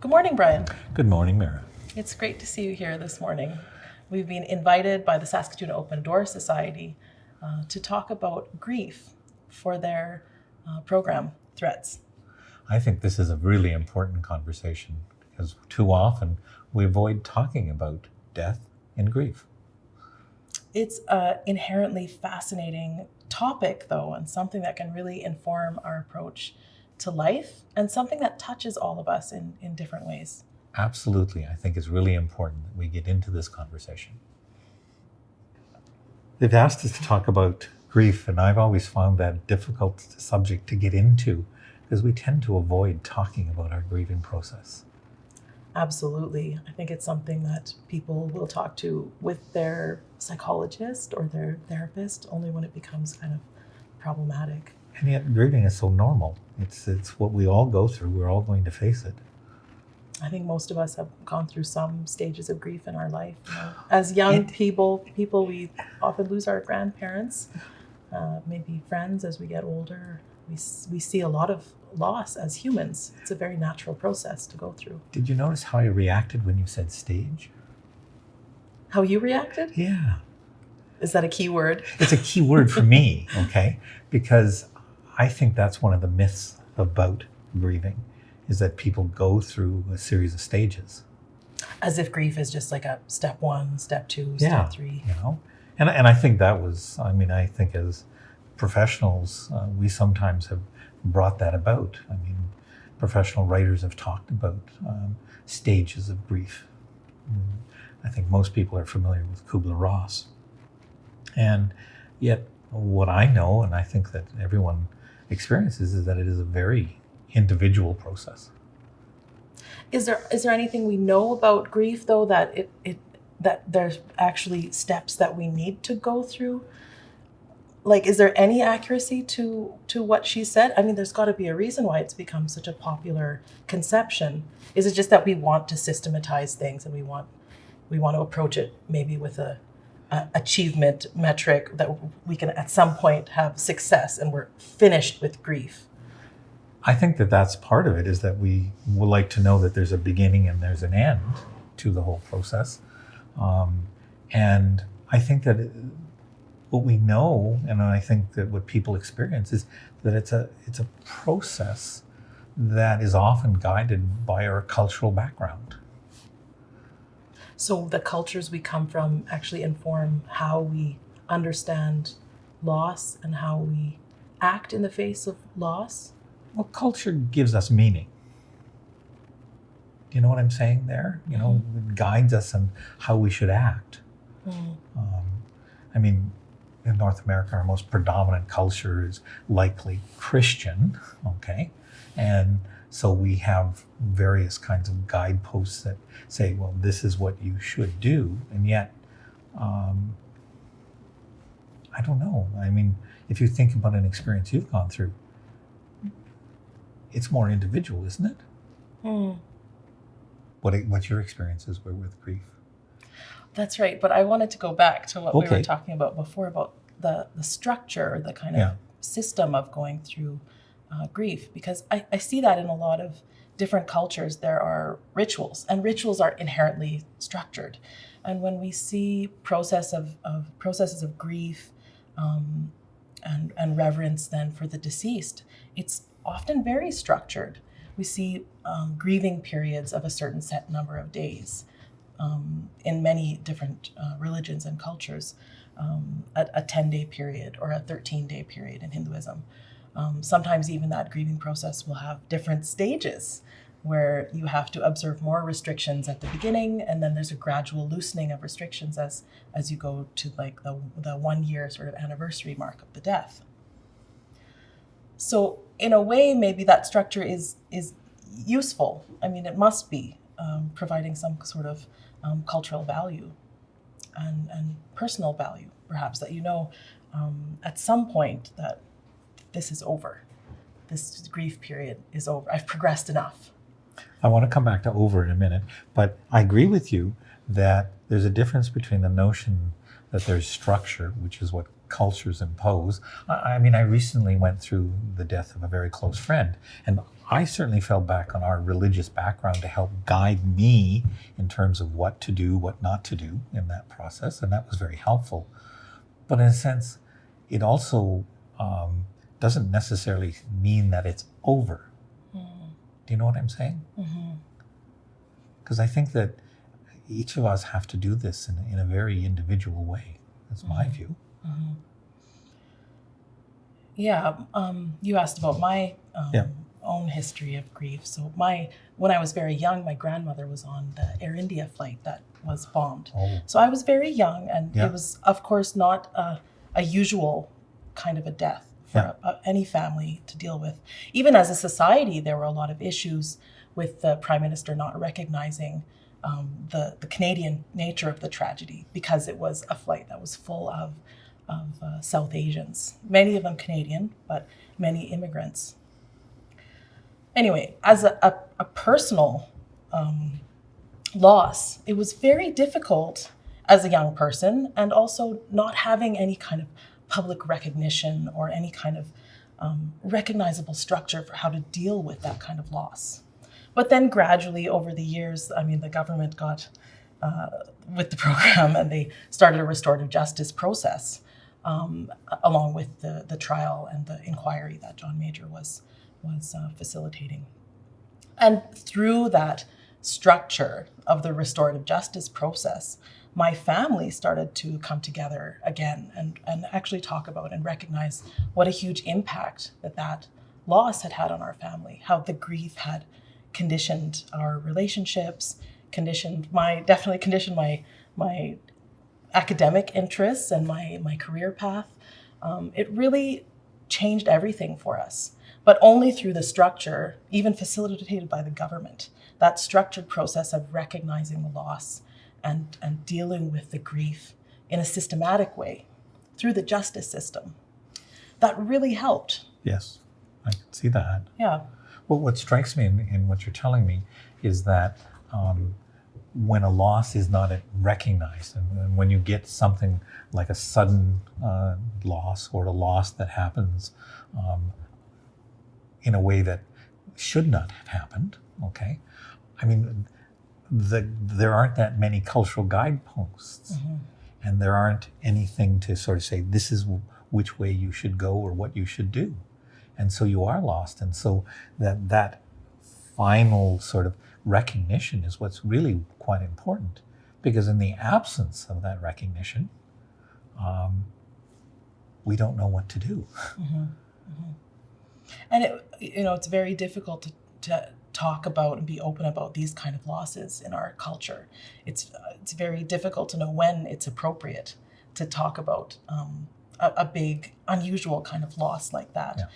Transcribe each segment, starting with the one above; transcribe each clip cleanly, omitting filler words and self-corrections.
Good morning, Brian. Good morning, Meera. It's great to see you here this morning. We've been invited by the Saskatoon Open Door Society to talk about grief for their program, Threads. I think this is a really important conversation because too often we avoid talking about death and grief. It's an inherently fascinating topic, though, and something that can really inform our approach to life and something that touches all of us in different ways. Absolutely. I think it's really important that we get into this conversation. They've asked us to talk about grief, and I've always found that a difficult subject to get into because we tend to avoid talking about our grieving process. Absolutely. I think it's something that people will talk to with their psychologist or their therapist only when it becomes kind of problematic. And yet grieving is so normal. It's what we all go through. We're all going to face it. I think most of us have gone through some stages of grief in our life. As young people, we often lose our grandparents, maybe friends as we get older. We see a lot of loss as humans. It's a very natural process to go through. Did you notice how I reacted when you said stage? How you reacted? Yeah. Is that a key word? It's a key word for me, okay? Because I think that's one of the myths about grieving, is that people go through a series of stages. As if grief is just like a step 1, step 2, step 3. You know? And I think that was, I think as professionals, we sometimes have brought that about. Professional writers have talked about stages of grief. I think most people are familiar with Kubler-Ross. And yet what I know, and I think that everyone experiences, is that it is a very individual process. Is there anything we know about grief, though, that that there's actually steps that we need to go through? Like, is there any accuracy to what she said? There's got to be a reason why it's become such a popular conception. Is it just that we want to systematize things and we want to approach it maybe with a achievement metric that we can at some point have success and we're finished with grief? I think that that's part of it, is that we would like to know that there's a beginning and there's an end to the whole process. And I think that what we know, and I think that what people experience, is that it's a process that is often guided by our cultural background. So the cultures we come from actually inform how we understand loss and how we act in the face of loss? Well, culture gives us meaning. Do you know what I'm saying there? It guides us on how we should act. In North America, our most predominant culture is likely Christian, okay? And so we have various kinds of guideposts that say, well, this is what you should do. And yet, I don't know. If you think about an experience you've gone through, it's more individual, isn't it? What your experiences were with grief? That's right. But I wanted to go back to what we were talking about before, about the structure, the kind of system of going through grief, because I see that in a lot of different cultures. There are rituals, and rituals are inherently structured. And when we see processes of grief and reverence then for the deceased, it's often very structured. We see grieving periods of a certain set number of days in many different religions and cultures, a 10-day period or a 13-day period in Hinduism. Sometimes even that grieving process will have different stages where you have to observe more restrictions at the beginning, and then there's a gradual loosening of restrictions as you go to like the 1 year sort of anniversary mark of the death. So in a way, maybe that structure is useful. It must be providing some sort of cultural value and personal value, perhaps, that at some point that this is over. This grief period is over. I've progressed enough. I want to come back to over in a minute, but I agree with you that there's a difference between the notion that there's structure, which is what cultures impose. I mean, I recently went through the death of a very close friend, and I certainly fell back on our religious background to help guide me in terms of what to do, what not to do in that process, and that was very helpful. But in a sense, it also doesn't necessarily mean that it's over. Do you know what I'm saying? Because I think that each of us have to do this in a very individual way. That's my view. Yeah, you asked about my own history of grief. So when I was very young, my grandmother was on the Air India flight that was bombed. Oh. So I was very young, and it was, of course, not a usual kind of a death for any family to deal with. Even as a society, there were a lot of issues with the Prime Minister not recognizing the Canadian nature of the tragedy, because it was a flight that was full of South Asians, many of them Canadian, but many immigrants. Anyway, as a personal loss, it was very difficult as a young person, and also not having any kind of public recognition or any kind of recognizable structure for how to deal with that kind of loss. But then gradually over the years, I mean, the government got with the program, and they started a restorative justice process along with the trial and the inquiry that John Major was facilitating. And through that structure of the restorative justice process, my family started to come together again and actually talk about and recognize what a huge impact that loss had had on our family, how the grief had conditioned our relationships, definitely conditioned my academic interests and my career path. It really changed everything for us, but only through the structure, even facilitated by the government, that structured process of recognizing the loss and dealing with the grief in a systematic way through the justice system. That really helped. Yes, I can see that. Yeah. Well, what strikes me in what you're telling me is that when a loss is not recognized, and when you get something like a sudden loss, or a loss that happens in a way that should not have happened, okay? I mean, there aren't that many cultural guideposts, and there aren't anything to sort of say, this is which way you should go or what you should do. And so you are lost. And so that final sort of recognition is what's really quite important, because in the absence of that recognition, we don't know what to do. And it's very difficult to talk about and be open about these kind of losses in our culture. It's very difficult to know when it's appropriate to talk about a big, unusual kind of loss like that. Yeah.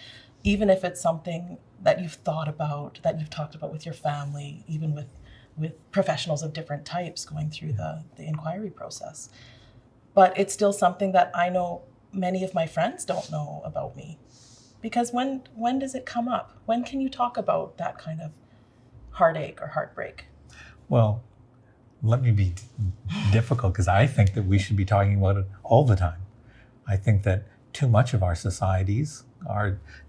Even if it's something that you've thought about, that you've talked about with your family, even with professionals of different types going through the inquiry process. But it's still something that I know many of my friends don't know about me. Because when does it come up? When can you talk about that kind of heartache or heartbreak? Well, let me be difficult, because I think that we should be talking about it all the time. I think that too much of our societies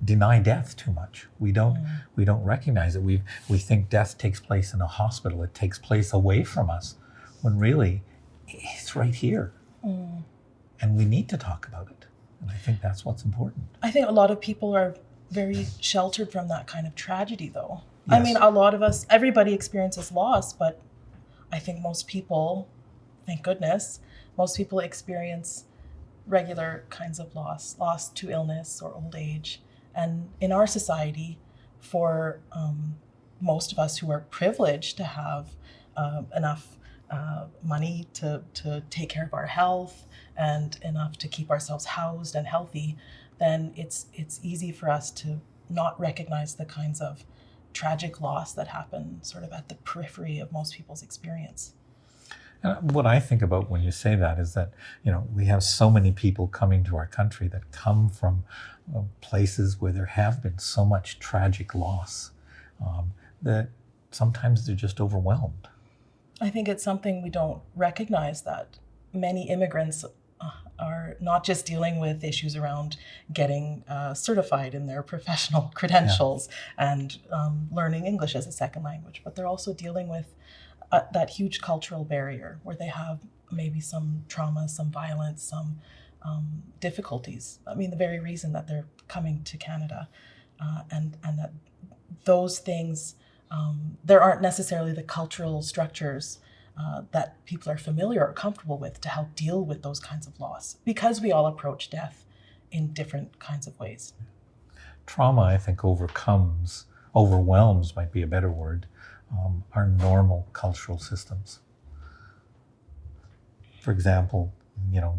deny death too much. We don't recognize it. We think death takes place in a hospital. It takes place away from us, when really it's right here. And we need to talk about it. And I think that's what's important. I think a lot of people are very sheltered from that kind of tragedy, though. Yes. I mean, a lot of us, everybody experiences loss, but I think most people, thank goodness, most people experience regular kinds of loss to illness or old age. And in our society, for most of us who are privileged to have enough money to take care of our health and enough to keep ourselves housed and healthy, then it's easy for us to not recognize the kinds of tragic loss that happen sort of at the periphery of most people's experience. And what I think about when you say that is that, we have so many people coming to our country that come from places where there have been so much tragic loss that sometimes they're just overwhelmed. I think it's something we don't recognize, that many immigrants are not just dealing with issues around getting certified in their professional credentials and learning English as a second language, but they're also dealing with that huge cultural barrier where they have maybe some trauma, some violence, some difficulties. I mean, the very reason that they're coming to Canada, and that those things, there aren't necessarily the cultural structures that people are familiar or comfortable with to help deal with those kinds of loss, because we all approach death in different kinds of ways. Trauma, I think, overwhelms might be a better word, our normal cultural systems. For example,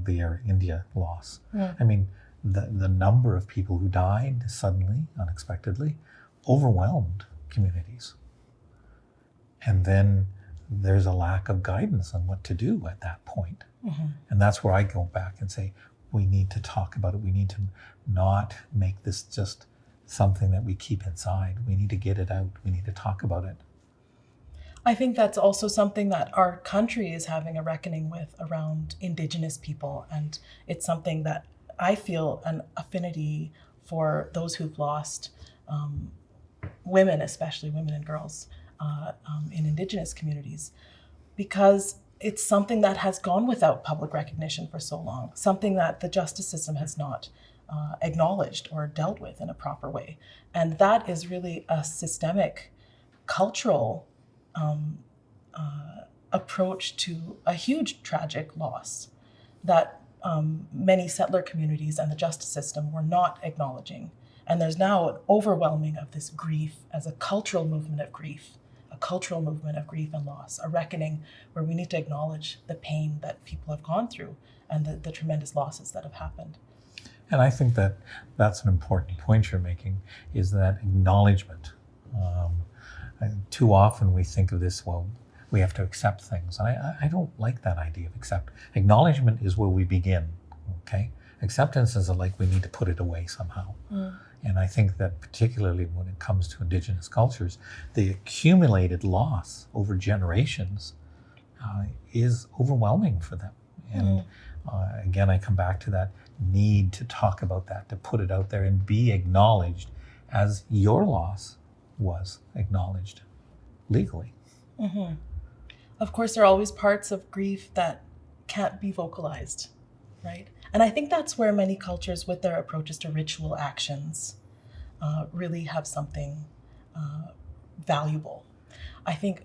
the Air India loss. Mm. I mean, the number of people who died suddenly, unexpectedly, overwhelmed communities. And then there's a lack of guidance on what to do at that point. Mm-hmm. And that's where I go back and say, we need to talk about it. We need to not make this just something that we keep inside. We need to get it out. We need to talk about it. I think that's also something that our country is having a reckoning with around Indigenous people. And it's something that I feel an affinity for those who've lost women, especially women and girls in Indigenous communities, because it's something that has gone without public recognition for so long, something that the justice system has not acknowledged or dealt with in a proper way. And that is really a systemic cultural approach to a huge tragic loss that many settler communities and the justice system were not acknowledging. And there's now an overwhelming of this grief as a cultural movement of grief, and loss, a reckoning where we need to acknowledge the pain that people have gone through and the tremendous losses that have happened. And I think that that's an important point you're making, is that acknowledgement. Too often we think of this, well, we have to accept things. And I don't like that idea of accept. Acknowledgement is where we begin, okay? Acceptance is like we need to put it away somehow. Mm. And I think that particularly when it comes to Indigenous cultures, the accumulated loss over generations is overwhelming for them. And again, I come back to that need to talk about that, to put it out there and be acknowledged as your loss was acknowledged legally. Mm-hmm. Of course, there are always parts of grief that can't be vocalized, right? And I think that's where many cultures, with their approaches to ritual actions, really have something valuable. I think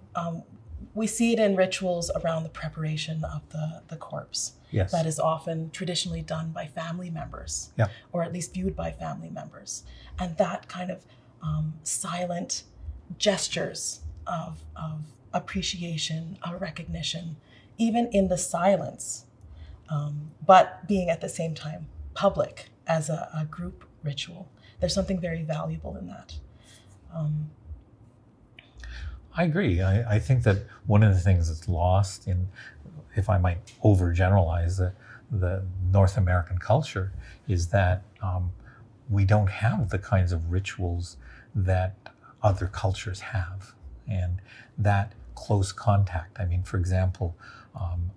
we see it in rituals around the preparation of the corpse. Yes. That is often traditionally done by family members, yeah, or at least viewed by family members. And that kind of silent gestures of appreciation, of recognition, even in the silence, but being at the same time public as a group ritual. There's something very valuable in that. I agree. I think that one of the things that's lost in, if I might overgeneralize the North American culture, is that we don't have the kinds of rituals that other cultures have. And that close contact. I mean, for example,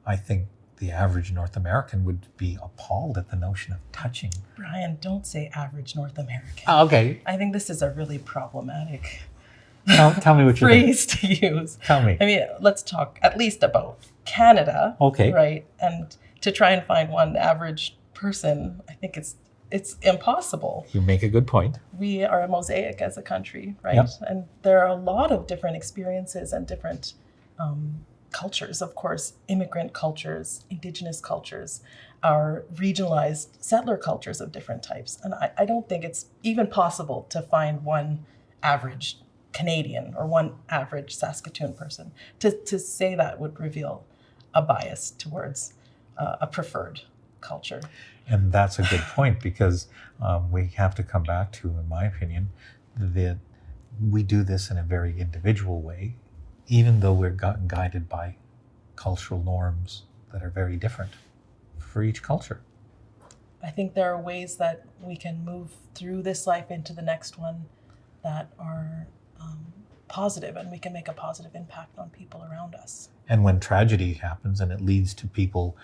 I think the average North American would be appalled at the notion of touching. Brian, don't say average North American. Oh, okay. I think this is a really problematic Tell me what you phrase to use. Tell me. I mean, let's talk at least about Canada. Okay. Right? And to try and find one average person, I think it's impossible. You make a good point. We are a mosaic as a country, right? Yep. And there are a lot of different experiences and different cultures, of course, immigrant cultures, Indigenous cultures, our regionalized settler cultures of different types. And I don't think it's even possible to find one average Canadian or one average Saskatoon person. To say that would reveal a bias towards a preferred culture. And that's a good point, because we have to come back to, in my opinion, that we do this in a very individual way, even though we're guided by cultural norms that are very different for each culture. I think there are ways that we can move through this life into the next one that are positive, and we can make a positive impact on people around us. And when tragedy happens and it leads to people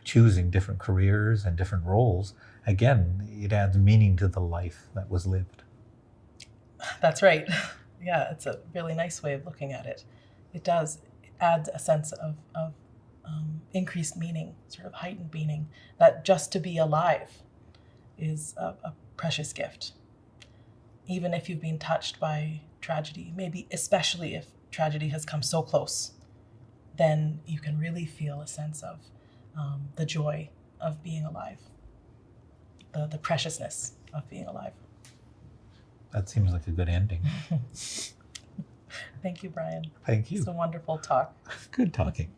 choosing different careers and different roles, again, it adds meaning to the life that was lived. That's right. Yeah, it's a really nice way of looking at it. It does add a sense of increased meaning, sort of heightened meaning, that just to be alive is a precious gift. Even if you've been touched by tragedy, maybe especially if tragedy has come so close, then you can really feel a sense of the joy of being alive, the preciousness of being alive. That seems like a good ending. Thank you, Brian. Thank you. It's a wonderful talk. Good talking.